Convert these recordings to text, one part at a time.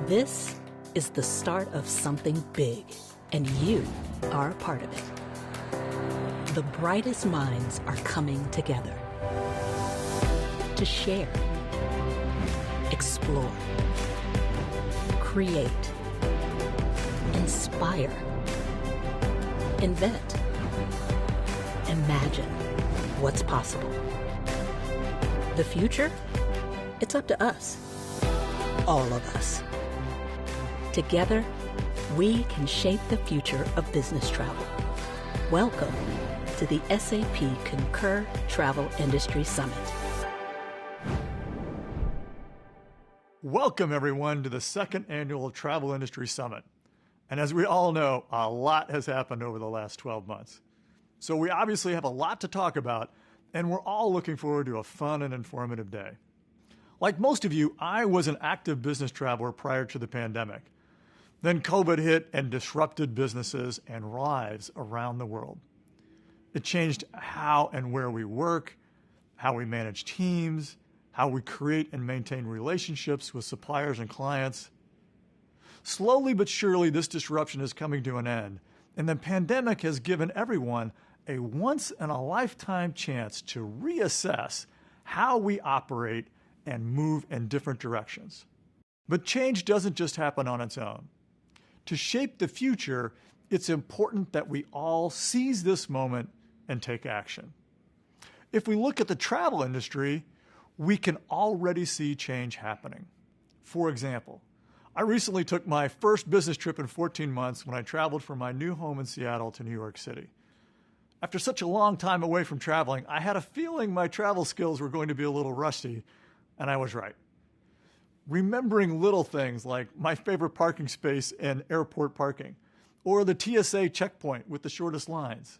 This is the start of something big, and you are a part of it. The brightest minds are coming together to share, explore, create, inspire, invent, imagine what's possible. The future? It's up to us. All of us. Together, we can shape the future of business travel. Welcome to the SAP Concur Travel Industry Summit. Welcome, everyone, to the second annual Travel Industry Summit. And as we all know, a lot has happened over the last 12 months. So we obviously have a lot to talk about, and we're all looking forward to a fun and informative day. Like most of you, I was an active business traveler prior to the pandemic. Then COVID hit and disrupted businesses and lives around the world. It changed how and where we work, how we manage teams, how we create and maintain relationships with suppliers and clients. Slowly but surely, this disruption is coming to an end, and the pandemic has given everyone a once-in-a-lifetime chance to reassess how we operate and move in different directions. But change doesn't just happen on its own. To shape the future, it's important that we all seize this moment and take action. If we look at the travel industry, we can already see change happening. For example, I recently took my first business trip in 14 months when I traveled from my new home in Seattle to New York City. After such a long time away from traveling, I had a feeling my travel skills were going to be a little rusty, and I was right. Remembering little things like my favorite parking space and airport parking, or the TSA checkpoint with the shortest lines.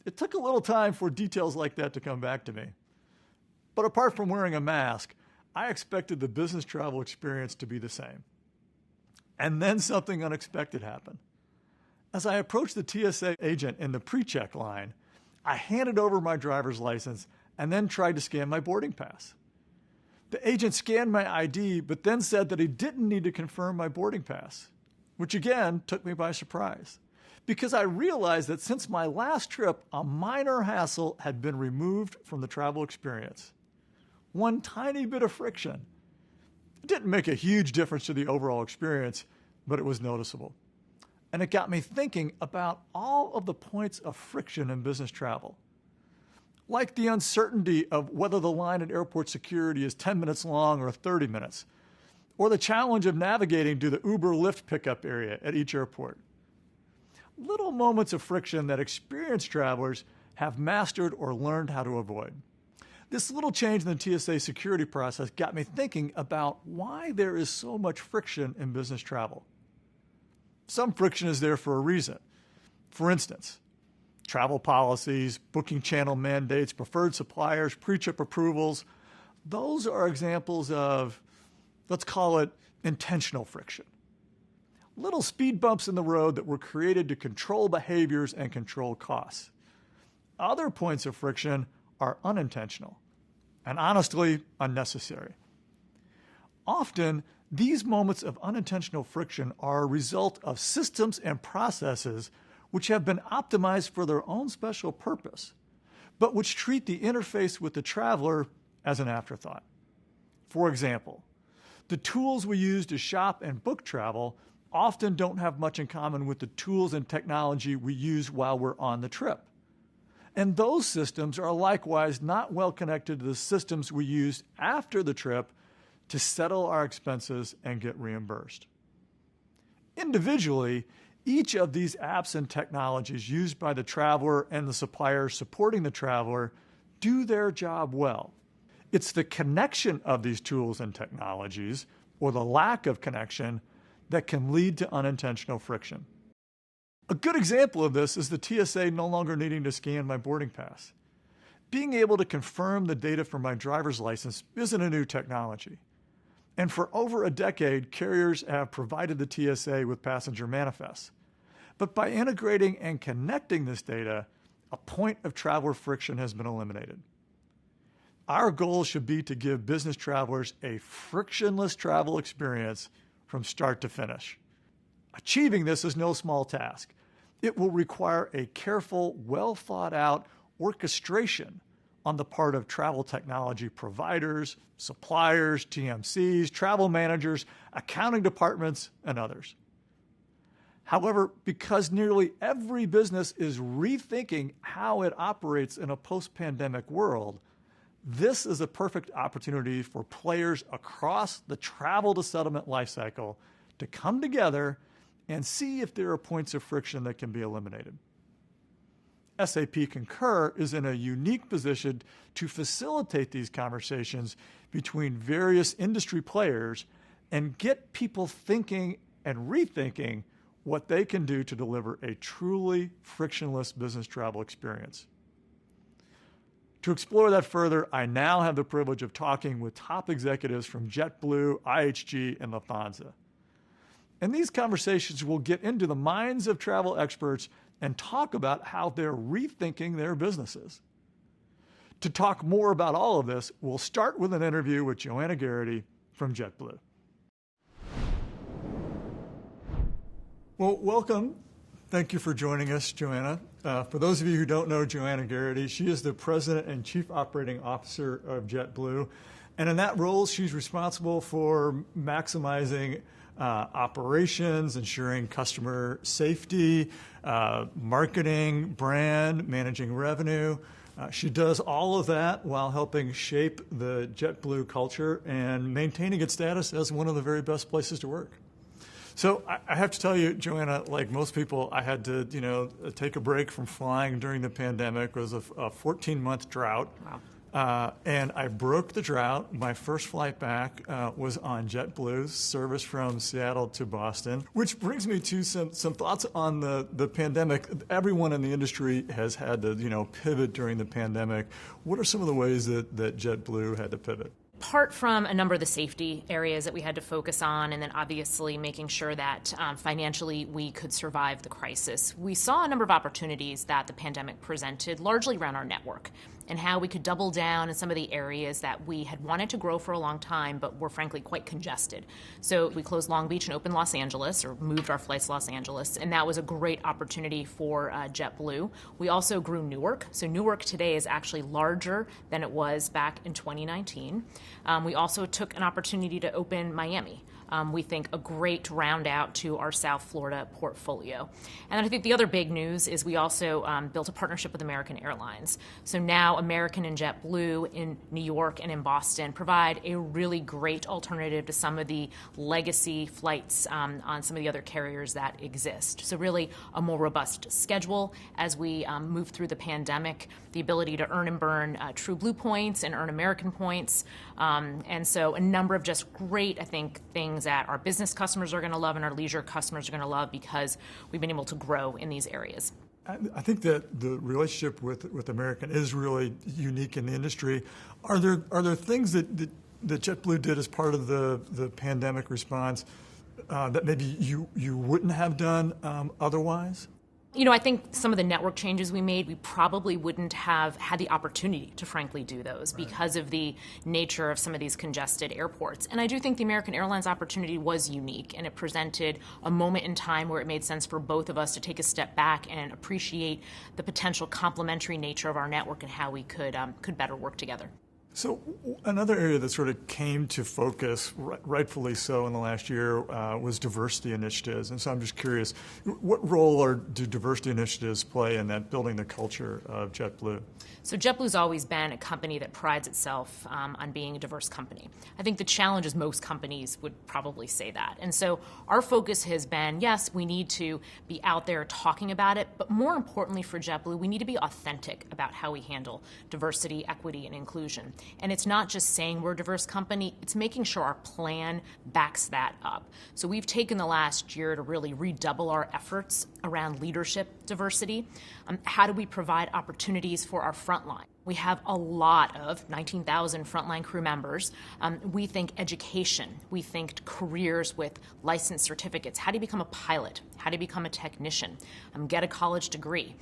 It took a little time for details like that to come back to me. But apart from wearing a mask, I expected the business travel experience to be the same. And then something unexpected happened. As I approached the TSA agent in the pre-check line, I handed over my driver's license and then tried to scan my boarding pass. The agent scanned my ID, but then said that he didn't need to confirm my boarding pass, which again took me by surprise, because I realized that since my last trip, a minor hassle had been removed from the travel experience. One tiny bit of friction. It didn't make a huge difference to the overall experience, but it was noticeable. And it got me thinking about all of the points of friction in business travel. Like the uncertainty of whether the line at airport security is 10 minutes long or 30 minutes, or the challenge of navigating to the Uber Lyft pickup area at each airport. Little moments of friction that experienced travelers have mastered or learned how to avoid. This little change in the TSA security process got me thinking about why there is so much friction in business travel. Some friction is there for a reason. For instance, travel policies, booking channel mandates, preferred suppliers, pre-trip approvals, those are examples of, let's call it, intentional friction. Little speed bumps in the road that were created to control behaviors and control costs. Other points of friction are unintentional and honestly unnecessary. Often, these moments of unintentional friction are a result of systems and processes which have been optimized for their own special purpose, but which treat the interface with the traveler as an afterthought. For example, the tools we use to shop and book travel often don't have much in common with the tools and technology we use while we're on the trip. And those systems are likewise not well connected to the systems we use after the trip to settle our expenses and get reimbursed. Individually, each of these apps and technologies used by the traveler and the supplier supporting the traveler do their job well. It's the connection of these tools and technologies, or the lack of connection, that can lead to unintentional friction. A good example of this is the TSA no longer needing to scan my boarding pass. Being able to confirm the data from my driver's license isn't a new technology. And for over a decade, carriers have provided the TSA with passenger manifests. But by integrating and connecting this data, a point of traveler friction has been eliminated. Our goal should be to give business travelers a frictionless travel experience from start to finish. Achieving this is no small task. It will require a careful, well-thought-out orchestration on the part of travel technology providers, suppliers, TMCs, travel managers, accounting departments, and others. However, because nearly every business is rethinking how it operates in a post-pandemic world, this is a perfect opportunity for players across the travel to settlement lifecycle to come together and see if there are points of friction that can be eliminated. SAP Concur is in a unique position to facilitate these conversations between various industry players and get people thinking and rethinking what they can do to deliver a truly frictionless business travel experience. To explore that further, I now have the privilege of talking with top executives from JetBlue, IHG, and Lufthansa. And these conversations will get into the minds of travel experts and talk about how they're rethinking their businesses. To talk more about all of this, we'll start with an interview with Joanna Garrity from JetBlue. Well, welcome. Thank you for joining us, Joanna. For those of you who don't know Joanna Garrity, she is the President and Chief Operating Officer of JetBlue. And in that role, she's responsible for maximizing operations, ensuring customer safety, marketing, brand, managing revenue. She does all of that while helping shape the JetBlue culture and maintaining its status as one of the very best places to work. So I have to tell you, Joanna, like most people, I had to, take a break from flying during the pandemic. It was a 14-month drought. Wow. And I broke the drought. My first flight back was on JetBlue's service from Seattle to Boston, which brings me to some thoughts on the pandemic. Everyone in the industry has had to, pivot during the pandemic. What are some of the ways that JetBlue had to pivot? Apart from a number of the safety areas that we had to focus on, and then obviously making sure that financially we could survive the crisis, we saw a number of opportunities that the pandemic presented, largely around our network and how we could double down in some of the areas that we had wanted to grow for a long time, but were frankly quite congested. So we closed Long Beach and opened Los Angeles, or moved our flights to Los Angeles, and that was a great opportunity for JetBlue. We also grew Newark. So Newark today is actually larger than it was back in 2019. We also took an opportunity to open Miami. We think a great round out to our South Florida portfolio. And then I think the other big news is we also built a partnership with American Airlines. So now American and JetBlue in New York and in Boston provide a really great alternative to some of the legacy flights on some of the other carriers that exist. So really a more robust schedule as we move through the pandemic, the ability to earn and burn True Blue points and earn American points. And so a number of just great, I think, things that our business customers are going to love and our leisure customers are going to love because we've been able to grow in these areas. I think that the relationship with American is really unique in the industry. Are there things that JetBlue did as part of the pandemic response that maybe you wouldn't have done otherwise? I think some of the network changes we made, we probably wouldn't have had the opportunity to frankly do those because of the nature of some of these congested airports. And I do think the American Airlines opportunity was unique, and it presented a moment in time where it made sense for both of us to take a step back and appreciate the potential complementary nature of our network and how we could better work together. So another area that sort of came to focus, rightfully so, in the last year was diversity initiatives. And so I'm just curious, what role do diversity initiatives play in that building the culture of JetBlue? So JetBlue's always been a company that prides itself on being a diverse company. I think the challenge is most companies would probably say that. And so our focus has been, yes, we need to be out there talking about it, but more importantly for JetBlue, we need to be authentic about how we handle diversity, equity, and inclusion. And it's not just saying we're a diverse company, it's making sure our plan backs that up. So we've taken the last year to really redouble our efforts around leadership diversity. How do we provide opportunities for our frontline? We have a lot of 19,000 frontline crew members. We think education. We think careers with licensed certificates. How do you become a pilot? How do you become a technician? Get a college degree.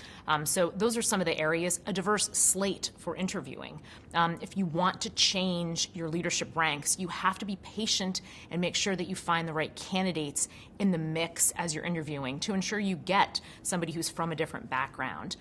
So those are some of the areas. A diverse slate for interviewing. If you want to change your leadership ranks, you have to be patient and make sure that you find the right candidates in the mix as you're interviewing to ensure you get somebody who's from a different background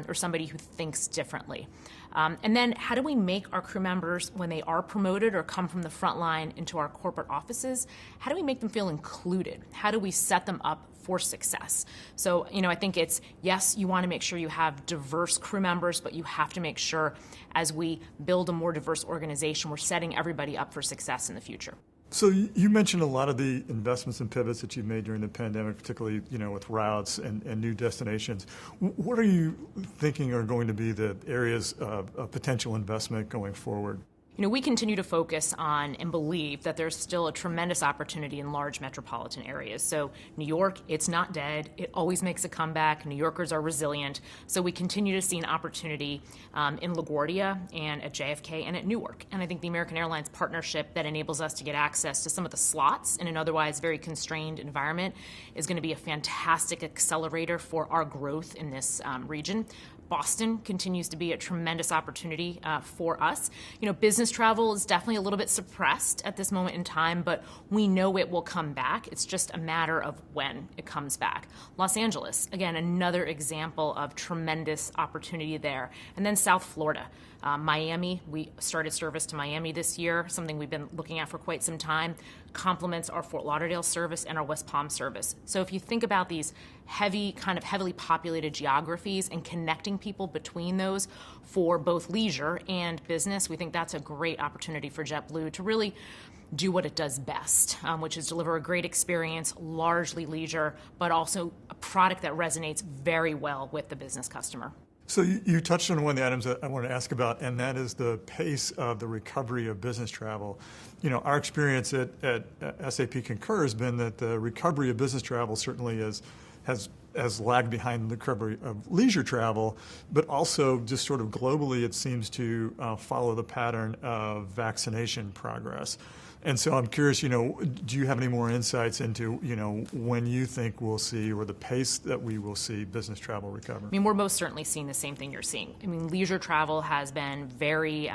or somebody who thinks differently. And then how do we make our crew members, when they are promoted or come from the front line into our corporate offices, how do we make them feel included? How do we set them up for success? So, I think it's, yes, you want to make sure you have diverse crew members, but you have to make sure as we build a more diverse organization, we're setting everybody up for success in the future. So you mentioned a lot of the investments and pivots that you've made during the pandemic, particularly, with routes and new destinations. What are you thinking are going to be the areas of potential investment going forward? We continue to focus on and believe that there's still a tremendous opportunity in large metropolitan areas. So New York, it's not dead. It always makes a comeback. New Yorkers are resilient. So we continue to see an opportunity in LaGuardia and at JFK and at Newark. And I think the American Airlines partnership that enables us to get access to some of the slots in an otherwise very constrained environment is going to be a fantastic accelerator for our growth in this region. Boston continues to be a tremendous opportunity for us. Business travel is definitely a little bit suppressed at this moment in time, but we know it will come back. It's just a matter of when it comes back. Los Angeles, again, another example of tremendous opportunity there. And then South Florida. Miami, we started service to Miami this year, something we've been looking at for quite some time, complements our Fort Lauderdale service and our West Palm service. So if you think about these heavily populated geographies and connecting people between those for both leisure and business, we think that's a great opportunity for JetBlue to really do what it does best, which is deliver a great experience, largely leisure, but also a product that resonates very well with the business customer. So you touched on one of the items that I want to ask about, and that is the pace of the recovery of business travel. Our experience at SAP Concur has been that the recovery of business travel certainly has lagged behind the recovery of leisure travel, but also just sort of globally it seems to follow the pattern of vaccination progress. And so I'm curious, do you have any more insights into, when you think we'll see, or the pace that we will see business travel recover? We're most certainly seeing the same thing you're seeing. Leisure travel has been very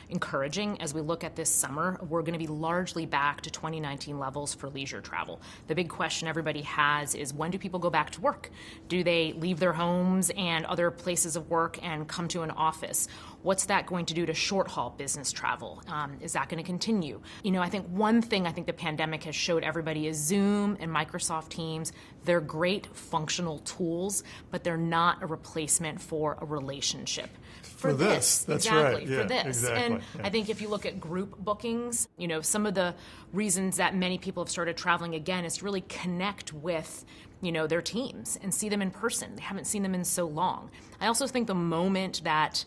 encouraging. As we look at this summer, we're going to be largely back to 2019 levels for leisure travel. The big question everybody has is, when do people go back to work? Do they leave their homes and other places of work and come to an office? What's that going to do to short-haul business travel? Is that going to continue? I think one thing the pandemic has showed everybody is Zoom and Microsoft Teams. They're great functional tools, but they're not a replacement for a relationship. For this. That's exactly, right. Yeah, for this. exactly. And yeah. I think if you look at group bookings, some of the reasons that many people have started traveling again is to really connect with their teams and see them in person. They haven't seen them in so long. I also think the moment that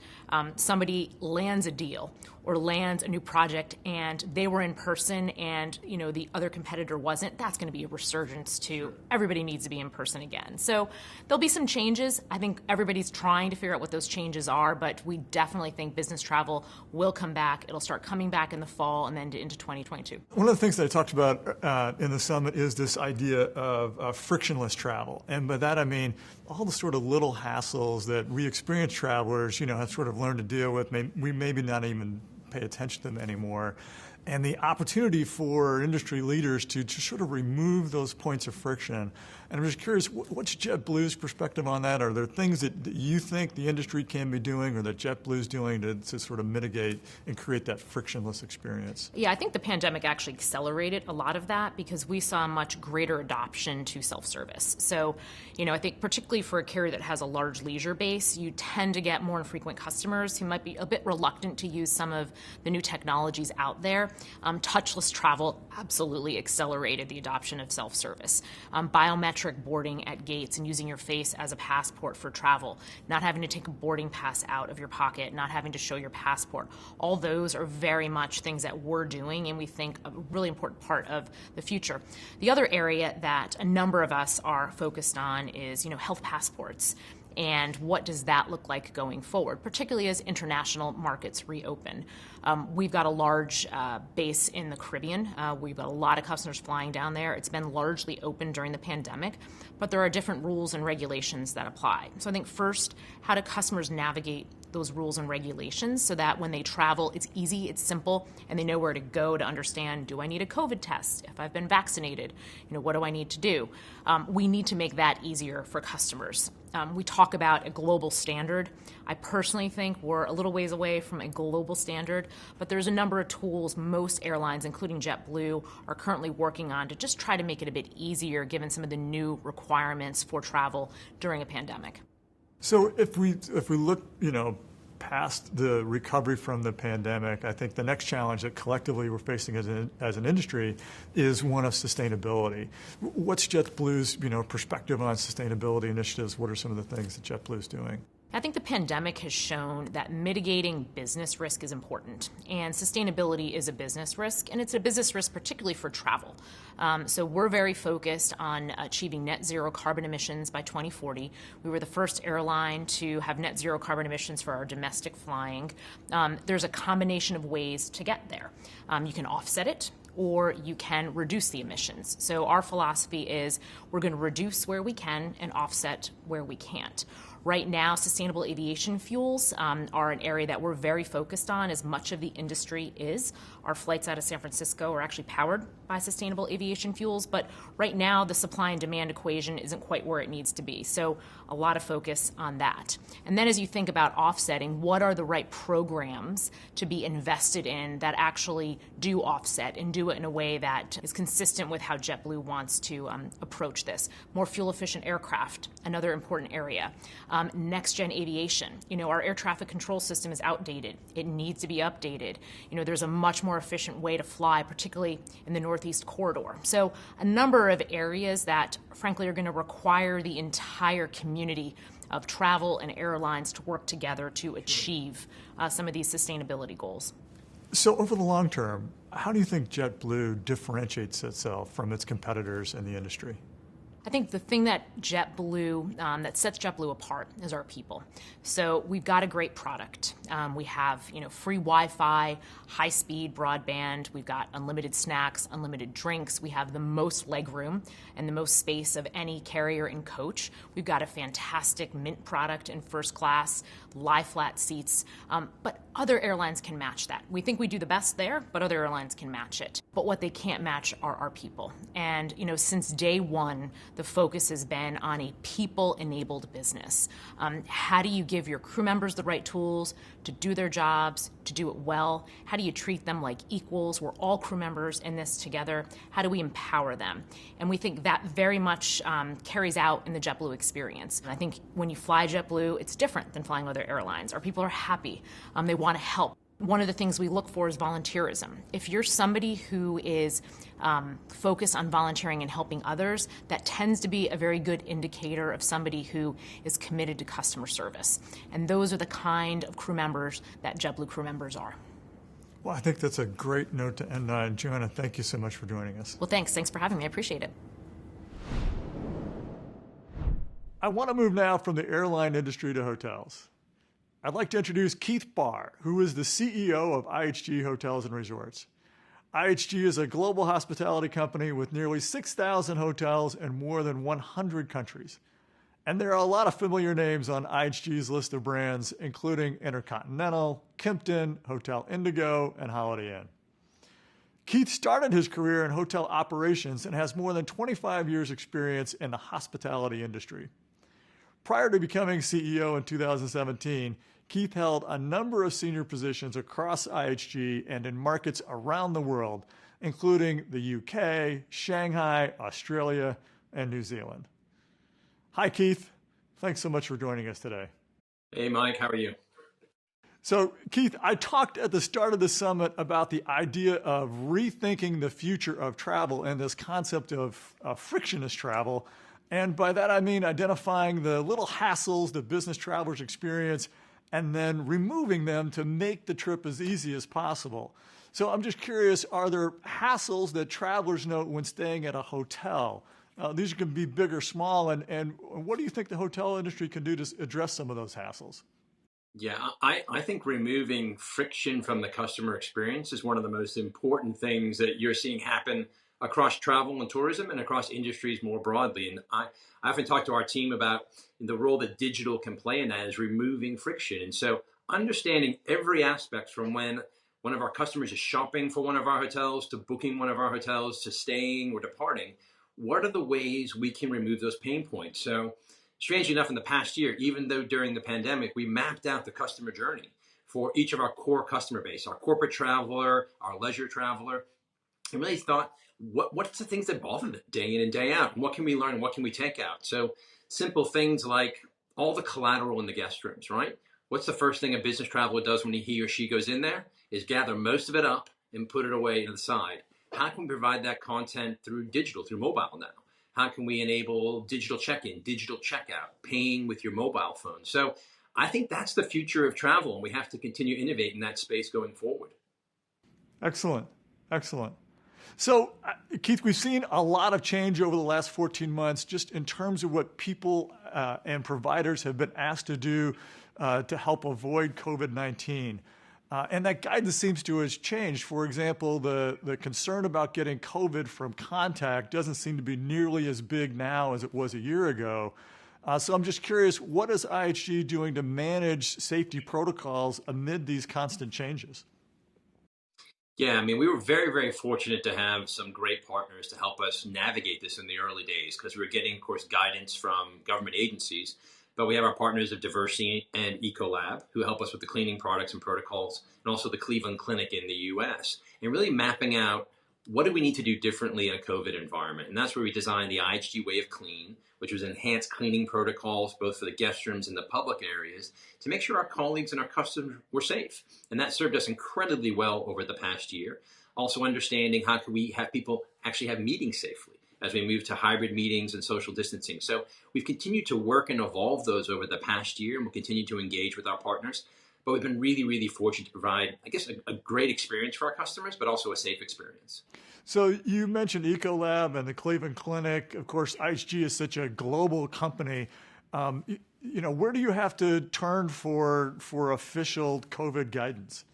somebody lands a deal or lands a new project and they were in person and the other competitor wasn't, that's going to be a resurgence to everybody needs to be in person again. So there'll be some changes. I think everybody's trying to figure out what those changes are, but we definitely think business travel will come back. It'll start coming back in the fall and then into 2022. One of the things that I talked about in the summit is this idea of frictionless travel. And by that I mean all the sort of little hassles that we experienced travelers, have sort of learned to deal with. We maybe not even pay attention to them anymore. And the opportunity for industry leaders to sort of remove those points of friction. And I'm just curious, what's JetBlue's perspective on that? Are there things that you think the industry can be doing or that JetBlue's doing to sort of mitigate and create that frictionless experience? Yeah, I think the pandemic actually accelerated a lot of that because we saw much greater adoption to self-service. So, I think particularly for a carrier that has a large leisure base, you tend to get more infrequent customers who might be a bit reluctant to use some of the new technologies out there. Touchless travel absolutely accelerated the adoption of self-service. Biometric boarding at gates and using your face as a passport for travel, not having to take a boarding pass out of your pocket, not having to show your passport. All those are very much things that we're doing and we think a really important part of the future. The other area that a number of us are focused on is, health passports. And what does that look like going forward, particularly as international markets reopen? We've got a large base in the Caribbean. We've got a lot of customers flying down there. It's been largely open during the pandemic, but there are different rules and regulations that apply. So I think first, how do customers navigate those rules and regulations so that when they travel, it's easy, it's simple, and they know where to go to understand, do I need a COVID test? If I've been vaccinated, what do I need to do? We need to make that easier for customers. We talk about a global standard. I personally think we're a little ways away from a global standard, but there's a number of tools most airlines, including JetBlue, are currently working on to just try to make it a bit easier given some of the new requirements for travel during a pandemic. So if we look, past the recovery from the pandemic, I think the next challenge that collectively we're facing as an industry is one of sustainability. What's JetBlue's, perspective on sustainability initiatives? What are some of the things that JetBlue is doing? I think the pandemic has shown that mitigating business risk is important, and sustainability is a business risk, and it's a business risk particularly for travel. So we're very focused on achieving net zero carbon emissions by 2040. We were the first airline to have net zero carbon emissions for our domestic flying. There's a combination of ways to get there. You can offset it, or you can reduce the emissions. So our philosophy is we're going to reduce where we can and offset where we can't. Right now, sustainable aviation fuels are an area that we're very focused on, as much of the industry is. Our flights out of San Francisco are actually powered by sustainable aviation fuels, but right now the supply and demand equation isn't quite where it needs to be. So a lot of focus on that. And then as you think about offsetting, what are the right programs to be invested in that actually do offset and do it in a way that is consistent with how JetBlue wants to approach this? More fuel-efficient aircraft, another important area. Next-gen aviation. Our air traffic control system is outdated. It needs to be updated. There's a much more efficient way to fly, particularly in the Northeast corridor. So a number of areas that, frankly, are going to require the entire community of travel and airlines to work together to achieve some of these sustainability goals. So over the long term, how do you think JetBlue differentiates itself from its competitors in the industry? I think the thing that JetBlue, that sets JetBlue apart is our people. So we've got a great product. We have, free Wi-Fi, high-speed broadband. We've got unlimited snacks, unlimited drinks. We have the most legroom and the most space of any carrier and coach. We've got a fantastic Mint product in first class, lie flat seats. But other airlines can match that. We think we do the best there, but other airlines can match it. But what they can't match are our people. And, since day one, the focus has been on a people-enabled business. How do you give your crew members the right tools to do their jobs, to do it well? How do you treat them like equals? We're all crew members in this together. How do we empower them? And we think that very much carries out in the JetBlue experience. And I think when you fly JetBlue, it's different than flying other airlines. Our people are happy. They want to help. One of the things we look for is volunteerism. If you're somebody who is focused on volunteering and helping others, that tends to be a very good indicator of somebody who is committed to customer service. And those are the kind of crew members that JetBlue crew members are. Well, I think that's a great note to end on. Joanna, thank you so much for joining us. Well, thanks. Thanks for having me. I appreciate it. I want to move now from the airline industry to hotels. I'd like to introduce Keith Barr, who is the CEO of IHG Hotels and Resorts. IHG is a global hospitality company with nearly 6,000 hotels in more than 100 countries. And there are a lot of familiar names on IHG's list of brands, including Intercontinental, Kimpton, Hotel Indigo, and Holiday Inn. Keith started his career in hotel operations and has more than 25 years' experience in the hospitality industry. Prior to becoming CEO in 2017, Keith held a number of senior positions across IHG and in markets around the world, including the UK, Shanghai, Australia, and New Zealand. Hi, Keith. Thanks so much for joining us today. Hey, Mike. How are you? So, Keith, I talked at the start of the summit about the idea of rethinking the future of travel and this concept of frictionless travel. And by that, I mean identifying the little hassles that business travelers experience and then removing them to make the trip as easy as possible. So I'm just curious, are there hassles that travelers note when staying at a hotel These can be big or small. And what do you think the hotel industry can do to address some of those hassles? Yeah, I think removing friction from the customer experience is one of the most important things that you're seeing happen across travel and tourism and across industries more broadly. And I often talk to our team about the role that digital can play in that is removing friction. And so understanding every aspect from when one of our customers is shopping for one of our hotels to booking one of our hotels to staying or departing, what are the ways we can remove those pain points? So strangely enough, in the past year, even though during the pandemic, we mapped out the customer journey for each of our core customer base, our corporate traveler, our leisure traveler, and really thought, what's the things that bother them day in and day out? And what can we learn and what can we take out? So simple things like all the collateral in the guest rooms, right? What's the first thing a business traveler does when he or she goes in there is gather most of it up and put it away to the side. How can we provide that content through digital, through mobile now? How can we enable digital check-in, digital checkout, paying with your mobile phone? So I think that's the future of travel, and we have to continue innovating in that space going forward. Excellent. Excellent. So, Keith, we've seen a lot of change over the last 14 months just in terms of what people and providers have been asked to do to help avoid COVID-19. And that guidance seems to have changed. For example, the concern about getting COVID from contact doesn't seem to be nearly as big now as it was a year ago. So I'm just curious, what is IHG doing to manage safety protocols amid these constant changes? Yeah, I mean, we were very, very fortunate to have some great partners to help us navigate this in the early days because we were getting, of course, guidance from government agencies. But we have our partners of Diversity and Ecolab who help us with the cleaning products and protocols, and also the Cleveland Clinic in the US, and really mapping out what do we need to do differently in a COVID environment. And that's where we designed the IHG Way of Clean, which was enhanced cleaning protocols, both for the guest rooms and the public areas, to make sure our colleagues and our customers were safe. And that served us incredibly well over the past year. Also understanding how can we have people actually have meetings safely as we move to hybrid meetings and social distancing. So we've continued to work and evolve those over the past year, and we'll continue to engage with our partners. But we've been really, really fortunate to provide, I guess, a great experience for our customers, but also a safe experience. So you mentioned Ecolab and the Cleveland Clinic. Of course, IHG is such a global company. Where do you have to turn for official COVID guidance?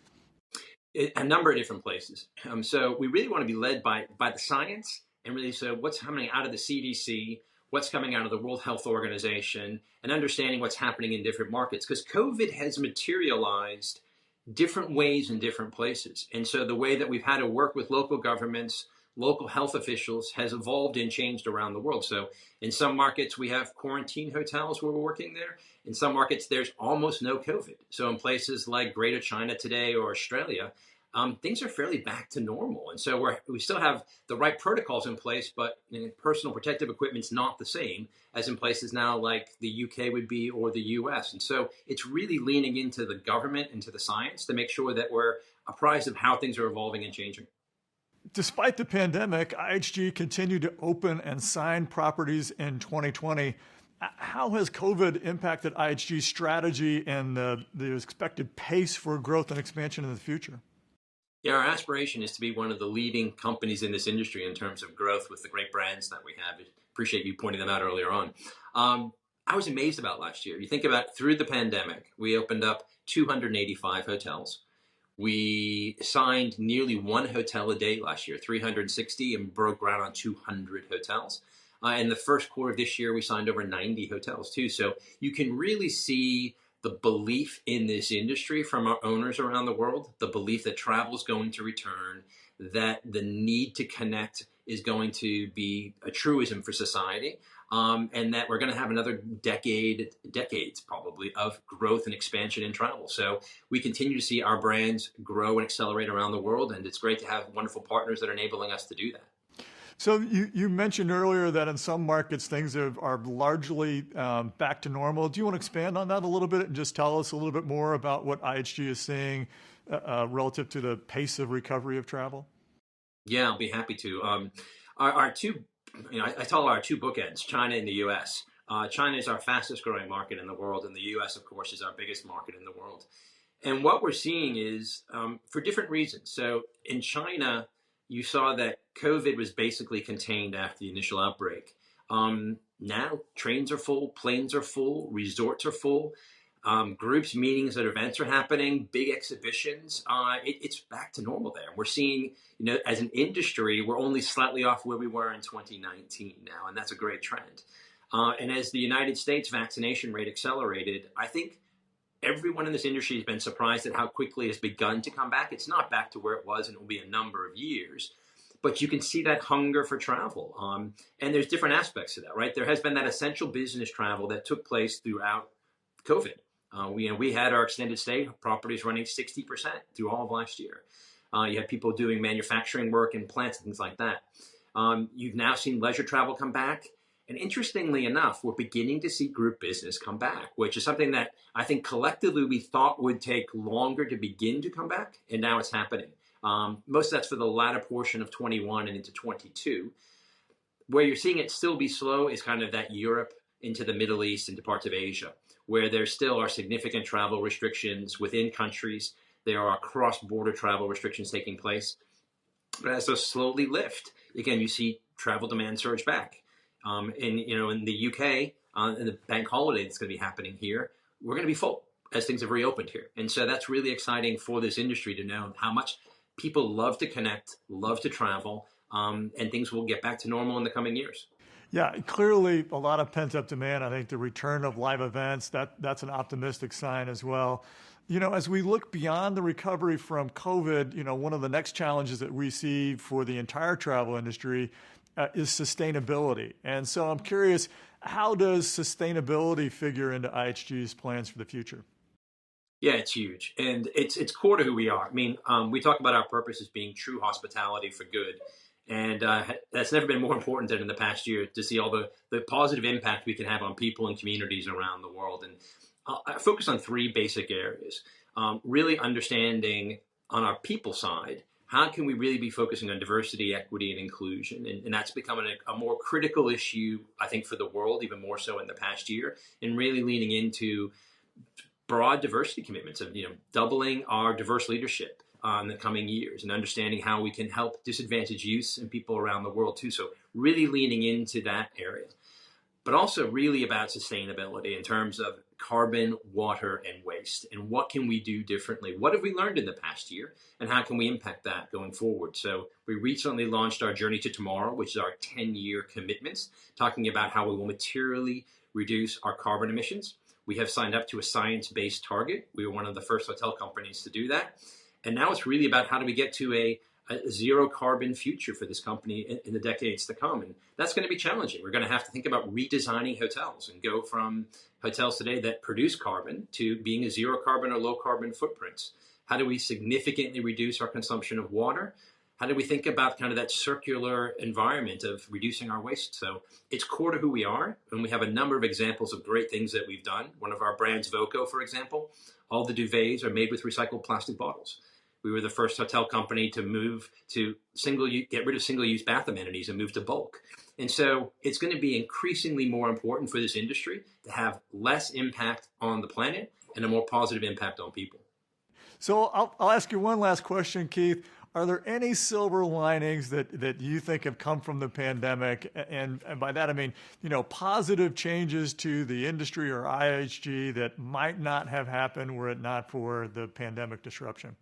A number of different places. So we really want to be led by the science, and really so what's coming out of the CDC, what's coming out of the World Health Organization, and understanding what's happening in different markets. Because COVID has materialized different ways in different places. And so the way that we've had to work with local governments, local health officials has evolved and changed around the world. So in some markets, we have quarantine hotels where we're working there. In some markets, there's almost no COVID. So in places like Greater China today or Australia, things are fairly back to normal. And so we still have the right protocols in place, but personal protective equipment's not the same as in places now like the UK would be or the US. And so it's really leaning into the government, into the science to make sure that we're apprised of how things are evolving and changing. Despite the pandemic, IHG continued to open and sign properties in 2020. How has COVID impacted IHG's strategy and the expected pace for growth and expansion in the future? Yeah, our aspiration is to be one of the leading companies in this industry in terms of growth with the great brands that we have. Appreciate you pointing them out earlier on. I was amazed about last year. You think about through the pandemic, we opened up 285 hotels. We signed nearly one hotel a day last year, 360, and broke ground on 200 hotels. In the first quarter of this year, we signed over 90 hotels too. So you can really see the belief in this industry from our owners around the world, the belief that travel is going to return, that the need to connect is going to be a truism for society, and that we're going to have another decades probably, of growth and expansion in travel. So we continue to see our brands grow and accelerate around the world, and it's great to have wonderful partners that are enabling us to do that. So you mentioned earlier that in some markets things are largely back to normal. Do you want to expand on that a little bit and just tell us a little bit more about what IHG is seeing relative to the pace of recovery of travel? Yeah, I'll be happy to. Our two, I call our two bookends, China and the U.S. China is our fastest growing market in the world, and the U.S., of course, is our biggest market in the world. And what we're seeing is for different reasons. So in China, you saw that COVID was basically contained after the initial outbreak. Now trains are full, planes are full, resorts are full, groups, meetings, and events are happening, big exhibitions. It's back to normal there. We're seeing, as an industry, we're only slightly off where we were in 2019 now, and that's a great trend. And as the United States vaccination rate accelerated, I think everyone in this industry has been surprised at how quickly it's begun to come back. It's not back to where it was, and it will be a number of years. But you can see that hunger for travel. And there's different aspects to that, right? There has been that essential business travel that took place throughout COVID. We had our extended stay properties running 60% through all of last year. You had people doing manufacturing work in plants and things like that. You've now seen leisure travel come back. And interestingly enough, we're beginning to see group business come back, which is something that I think collectively we thought would take longer to begin to come back. And now it's happening. Most of that's for the latter portion of 21 and into 22. Where you're seeing it still be slow is kind of that Europe into the Middle East, into parts of Asia, where there still are significant travel restrictions within countries. There are cross-border travel restrictions taking place. But as those slowly lift, again, you see travel demand surge back. In the UK, in the bank holiday that's going to be happening here, we're going to be full as things have reopened here. And so that's really exciting for this industry to know how much people love to connect, love to travel, and things will get back to normal in the coming years. Yeah, clearly a lot of pent-up demand. I think the return of live events, that's an optimistic sign as well. As we look beyond the recovery from COVID, one of the next challenges that we see for the entire travel industry is sustainability. And so I'm curious, how does sustainability figure into IHG's plans for the future? Yeah, it's huge. And it's core to who we are. I mean, we talk about our purpose as being true hospitality for good. And that's never been more important than in the past year to see all the positive impact we can have on people and communities around the world. And I focus on three basic areas. Really understanding on our people side, how can we really be focusing on diversity, equity, and inclusion? And that's becoming a more critical issue, I think, for the world, even more so in the past year, and really leaning into broad diversity commitments of doubling our diverse leadership in the coming years and understanding how we can help disadvantaged youth and people around the world too. So really leaning into that area, but also really about sustainability in terms of carbon, water, and waste. And what can we do differently? What have we learned in the past year? And how can we impact that going forward? So we recently launched our Journey to Tomorrow, which is our 10-year commitments, talking about how we will materially reduce our carbon emissions. We have signed up to a science-based target. We were one of the first hotel companies to do that. And now it's really about how do we get to a zero carbon future for this company in the decades to come. And that's going to be challenging. We're going to have to think about redesigning hotels and go from hotels today that produce carbon to being a zero carbon or low carbon footprints. How do we significantly reduce our consumption of water? How do we think about kind of that circular environment of reducing our waste? So it's core to who we are. And we have a number of examples of great things that we've done. One of our brands, Voco, for example, all the duvets are made with recycled plastic bottles. We were the first hotel company to move to get rid of single-use bath amenities and move to bulk. And so it's going to be increasingly more important for this industry to have less impact on the planet and a more positive impact on people. So I'll ask you one last question, Keith. Are there any silver linings that you think have come from the pandemic? And by that, I mean, positive changes to the industry or IHG that might not have happened were it not for the pandemic disruption?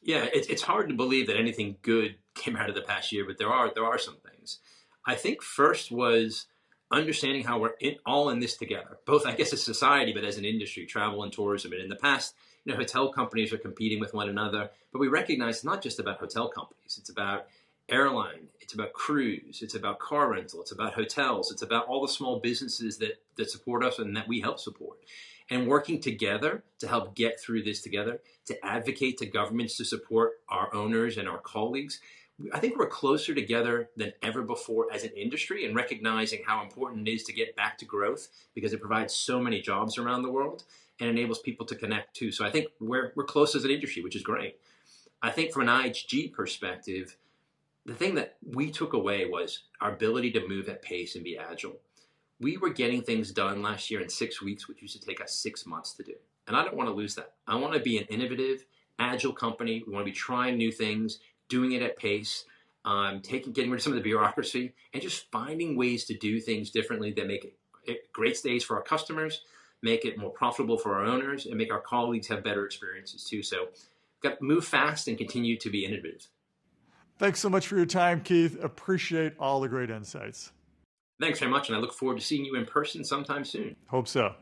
Yeah, it's hard to believe that anything good came out of the past year, but there are some things. I think first was understanding how we're all in this together, both, I guess, as society, but as an industry, travel and tourism. And in the past, hotel companies are competing with one another, but we recognize it's not just about hotel companies. It's about airline, it's about cruise, it's about car rental, it's about hotels, it's about all the small businesses that support us and that we help support. And working together to help get through this together, to advocate to governments to support our owners and our colleagues. I think we're closer together than ever before as an industry, and recognizing how important it is to get back to growth because it provides so many jobs around the world and enables people to connect too. So I think we're close as an industry, which is great. I think from an IHG perspective, the thing that we took away was our ability to move at pace and be agile. We were getting things done last year in 6 weeks, which used to take us 6 months to do. And I don't want to lose that. I want to be an innovative, agile company. We want to be trying new things, doing it at pace. getting rid of some of the bureaucracy, and just finding ways to do things differently that make it great stays for our customers, make it more profitable for our owners, and make our colleagues have better experiences too. So we've got to move fast and continue to be innovative. Thanks so much for your time, Keith. Appreciate all the great insights. Thanks very much, and I look forward to seeing you in person sometime soon. Hope so.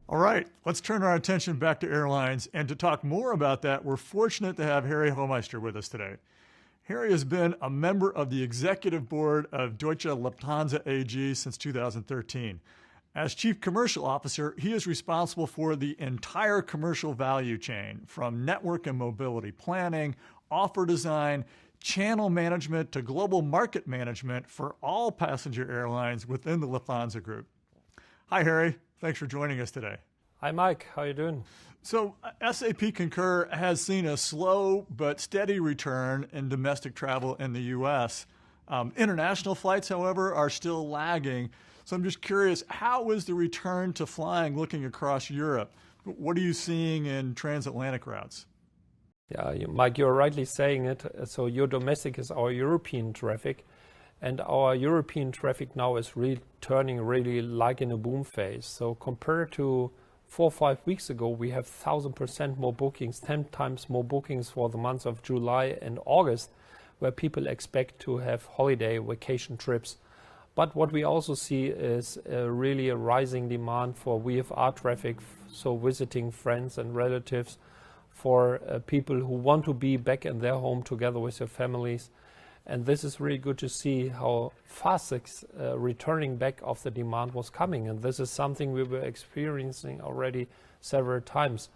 All right, let's turn our attention back to airlines. And to talk more about that, we're fortunate to have Harry Holmeister with us today. Harry has been a member of the executive board of Deutsche Lufthansa AG since 2013. As Chief Commercial Officer, he is responsible for the entire commercial value chain, from network and mobility planning, offer design, channel management to global market management for all passenger airlines within the Lufthansa Group. Hi, Harry. Thanks for joining us today. Hi, Mike. How are you doing? So SAP Concur has seen a slow but steady return in domestic travel in the U.S. International flights, however, are still lagging. So I'm just curious, how is the return to flying looking across Europe? What are you seeing in transatlantic routes? Yeah, Mike, you're rightly saying it. So your domestic is our European traffic, and our European traffic now is returning really like in a boom phase. So compared to 4 or 5 weeks ago, we have 1,000% more bookings, 10 times more bookings for the months of July and August, where people expect to have holiday vacation trips. But what we also see is really a rising demand for VFR traffic, so visiting friends and relatives, for people who want to be back in their home together with their families. And this is really good to see how fast returning back of the demand was coming. And this is something we were experiencing already several times.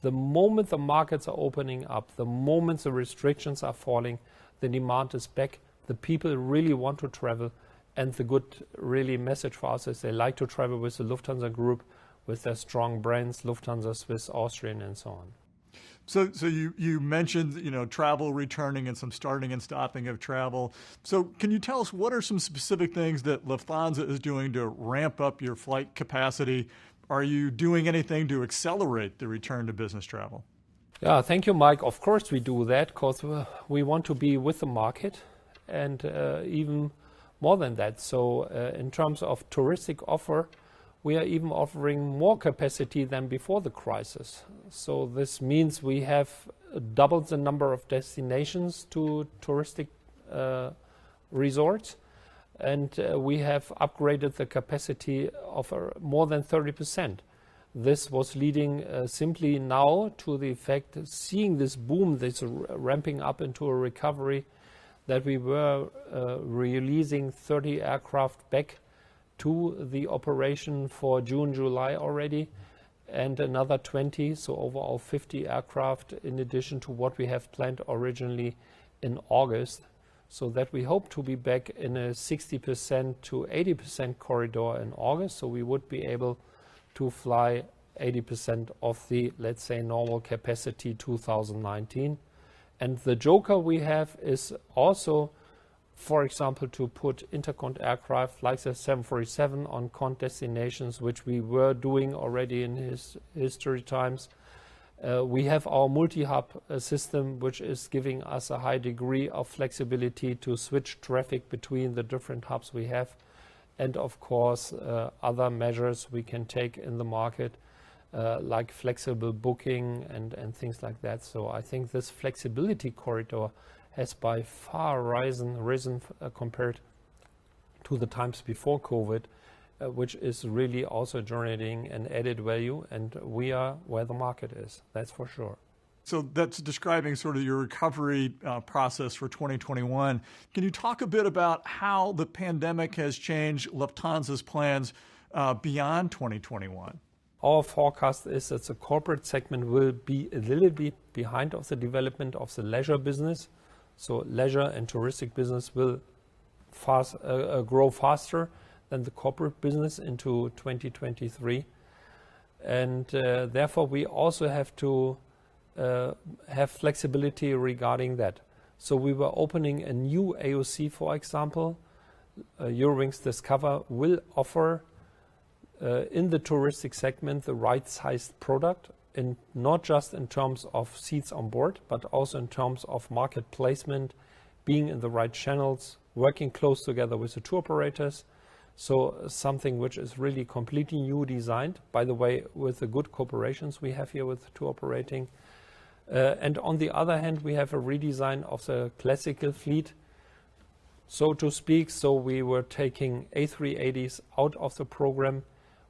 The moment the markets are opening up, the moment the restrictions are falling, the demand is back. The people really want to travel. And the good really message for us is they like to travel with the Lufthansa Group, with their strong brands, Lufthansa, Swiss, Austrian, and so on. So you mentioned, travel returning and some starting and stopping of travel. So can you tell us what are some specific things that Lufthansa is doing to ramp up your flight capacity? Are you doing anything to accelerate the return to business travel? Yeah, thank you, Mike. Of course we do that because we want to be with the market and even more than that. So in terms of touristic offer, we are even offering more capacity than before the crisis. So this means we have doubled the number of destinations to touristic resorts, and we have upgraded the capacity of more than 30%. This was leading simply now to the effect, seeing this boom, this ramping up into a recovery, that we were releasing 30 aircraft back to the operation for June, July already, and another 20, so overall 50 aircraft in addition to what we have planned originally in August, so that we hope to be back in a 60% to 80% corridor in August, so we would be able to fly 80% of the, let's say, normal capacity 2019. And the joker we have is also, for example, to put intercont aircraft like the 747 on cont destinations, which we were doing already in his history times. We have our multi-hub system, which is giving us a high degree of flexibility to switch traffic between the different hubs we have. And of course, other measures we can take in the market, like flexible booking and things like that. So I think this flexibility corridor has by far risen compared to the times before COVID, which is really also generating an added value, and we are where the market is, that's for sure. So that's describing sort of your recovery process for 2021. Can you talk a bit about how the pandemic has changed Lufthansa's plans beyond 2021? Our forecast is that the corporate segment will be a little bit behind of the development of the leisure business. So leisure and touristic business will grow faster than the corporate business into 2023. And therefore, we also have to have flexibility regarding that. So we were opening a new AOC, for example. Eurowings Discover will offer in the touristic segment the right-sized product not just in terms of seats on board, but also in terms of market placement, being in the right channels, working close together with the tour operators. So something which is really completely new designed, by the way, with the good cooperations we have here with the tour operating. And on the other hand, we have a redesign of the classical fleet, so to speak. So we were taking A380s out of the program.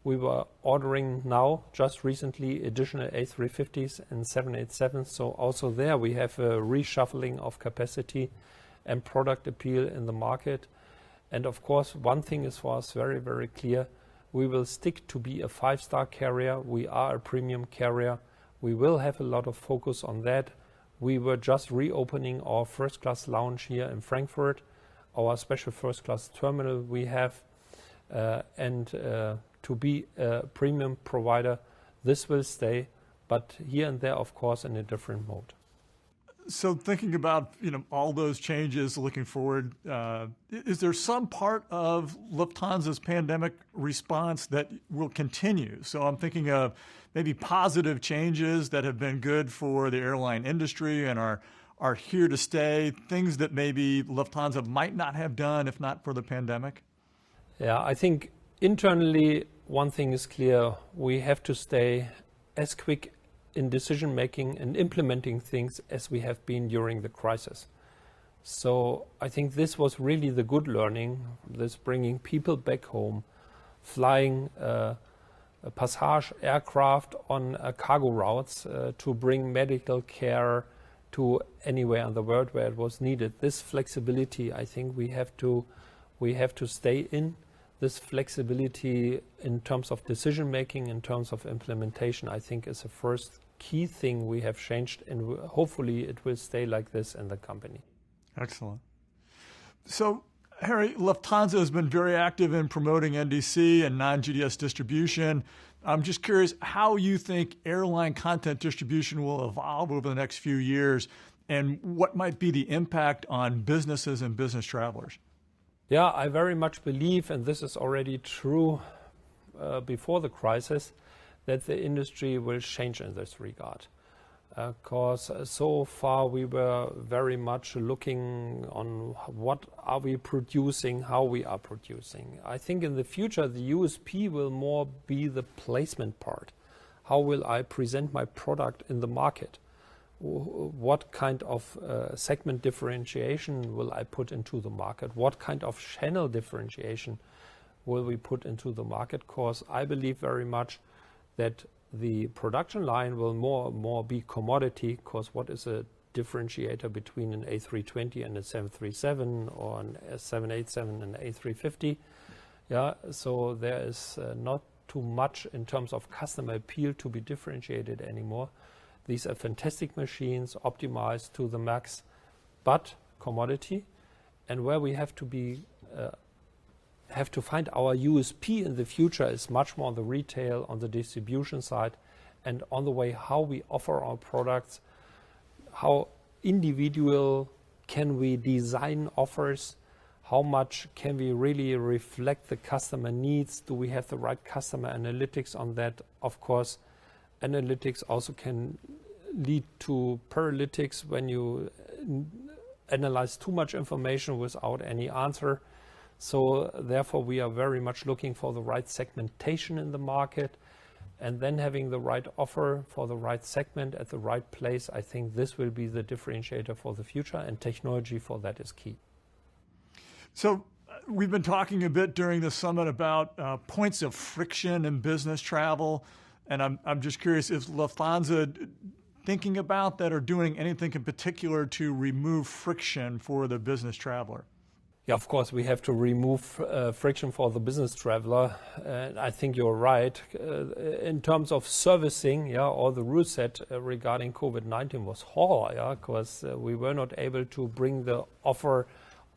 We were ordering now, just recently, additional A350s and 787s. So also there we have a reshuffling of capacity and product appeal in the market. And of course, one thing is for us very, very clear. We will stick to be a 5-star carrier. We are a premium carrier. We will have a lot of focus on that. We were just reopening our first class lounge here in Frankfurt, our special first class terminal we have, and to be a premium provider, this will stay, but here and there, of course, in a different mode. So thinking about all those changes looking forward, is there some part of Lufthansa's pandemic response that will continue? So I'm thinking of maybe positive changes that have been good for the airline industry and are here to stay, things that maybe Lufthansa might not have done if not for the pandemic? Yeah, I think internally one thing is clear. We have to stay as quick in decision making and implementing things as we have been during the crisis. So I think this was really the good learning, this bringing people back home, flying a passage aircraft on cargo routes to bring medical care to anywhere in the world where it was needed. This flexibility, I think we have to stay in. This flexibility in terms of decision making, in terms of implementation, I think is the first key thing we have changed, and hopefully it will stay like this in the company. Excellent. So, Harry, Lufthansa has been very active in promoting NDC and non-GDS distribution. I'm just curious how you think airline content distribution will evolve over the next few years, and what might be the impact on businesses and business travelers. Yeah, I very much believe, and this is already true before the crisis, that the industry will change in this regard. Because so far we were very much looking on what are we producing, how we are producing. I think in the future the USP will more be the placement part. How will I present my product in the market? What kind of segment differentiation will I put into the market? What kind of channel differentiation will we put into the market? Because I believe very much that the production line will more be commodity, because what is a differentiator between an A320 and a 737 or a 787 and an A350? Yeah, so there is not too much in terms of customer appeal to be differentiated anymore. These are fantastic machines, optimized to the max, but commodity. And where we have to find our USP in the future is much more on the retail, on the distribution side, and on the way how we offer our products, how individual can we design offers, how much can we really reflect the customer needs, do we have the right customer analytics on that? Of course, analytics also can lead to paralytics when you analyze too much information without any answer. So therefore we are very much looking for the right segmentation in the market, and then having the right offer for the right segment at the right place. I think this will be the differentiator for the future, and technology for that is key. So we've been talking a bit during the summit about points of friction in business travel, and I'm just curious if Lufthansa thinking about that or doing anything in particular to remove friction for the business traveler. Yeah, of course, we have to remove friction for the business traveler. I think you're right. In terms of servicing, all the rule set regarding COVID-19 was horror, because we were not able to bring the offer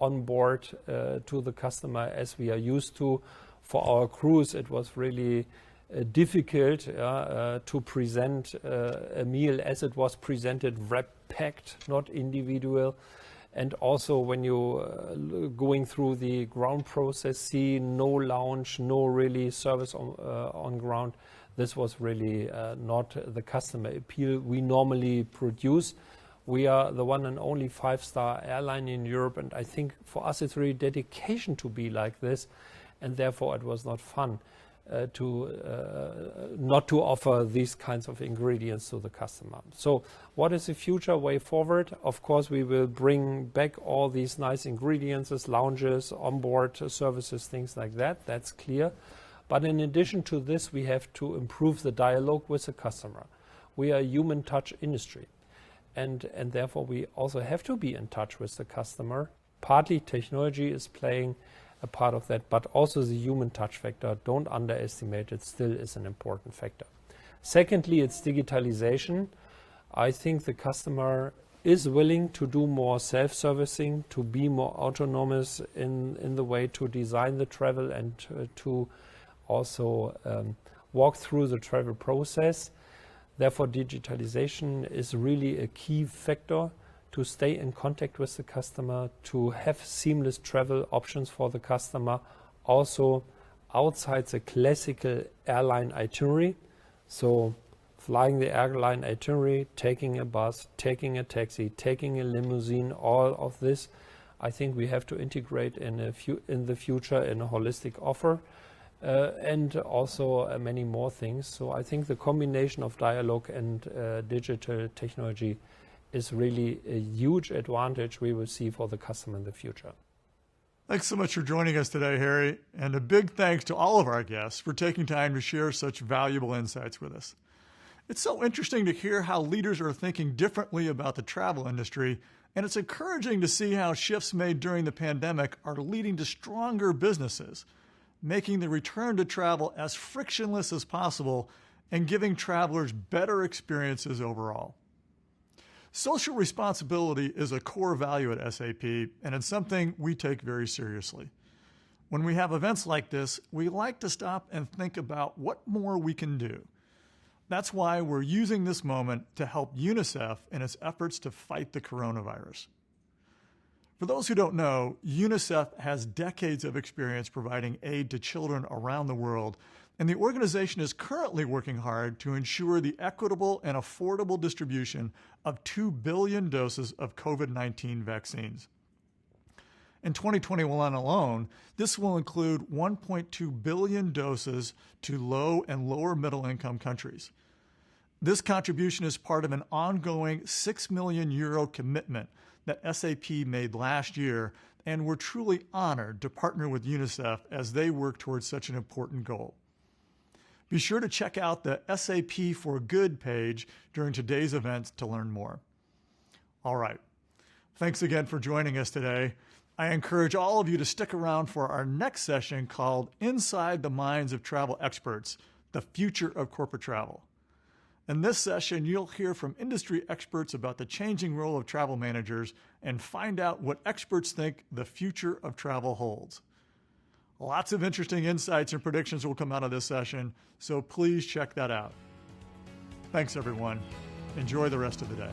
on board to the customer as we are used to. For our crews, it was really difficult to present a meal as it was presented, wrap-packed, not individual. And also when you going through the ground process, see no lounge, no really service on ground. this was really not the customer appeal we normally produce. We are the one and only 5-star airline in Europe, and I think for us it's really dedication to be like this, and therefore it was not fun not to offer these kinds of ingredients to the customer. So what is the future way forward? Of course, we will bring back all these nice ingredients, lounges, onboard services, things like that. That's clear. But in addition to this, we have to improve the dialogue with the customer. We are a human touch industry. And therefore, we also have to be in touch with the customer. Partly technology is playing a part of that, but also the human touch factor. Don't underestimate it, still is an important factor. Secondly, it's digitalization. I think the customer is willing to do more self-servicing, to be more autonomous in the way to design the travel and to also walk through the travel process. Therefore, digitalization is really a key factor to stay in contact with the customer, to have seamless travel options for the customer, also outside the classical airline itinerary. So flying the airline itinerary, taking a bus, taking a taxi, taking a limousine, all of this, I think we have to integrate in the future in a holistic offer. And also many more things. So I think the combination of dialogue and digital technology is really a huge advantage we will see for the customer in the future. Thanks so much for joining us today, Harry. And a big thanks to all of our guests for taking time to share such valuable insights with us. It's so interesting to hear how leaders are thinking differently about the travel industry, and it's encouraging to see how shifts made during the pandemic are leading to stronger businesses, making the return to travel as frictionless as possible and giving travelers better experiences overall. Social responsibility is a core value at SAP, and it's something we take very seriously. When we have events like this, we like to stop and think about what more we can do. That's why we're using this moment to help UNICEF in its efforts to fight the coronavirus. For those who don't know, UNICEF has decades of experience providing aid to children around the world, and the organization is currently working hard to ensure the equitable and affordable distribution of 2 billion doses of COVID-19 vaccines. In 2021 alone, this will include 1.2 billion doses to low and lower middle income countries. This contribution is part of an ongoing €6 million commitment that SAP made last year, and we're truly honored to partner with UNICEF as they work towards such an important goal. Be sure to check out the SAP for Good page during today's event to learn more. All right. Thanks again for joining us today. I encourage all of you to stick around for our next session called Inside the Minds of Travel Experts, the Future of Corporate Travel. In this session, you'll hear from industry experts about the changing role of travel managers and find out what experts think the future of travel holds. Lots of interesting insights and predictions will come out of this session, so please check that out. Thanks, everyone. Enjoy the rest of the day.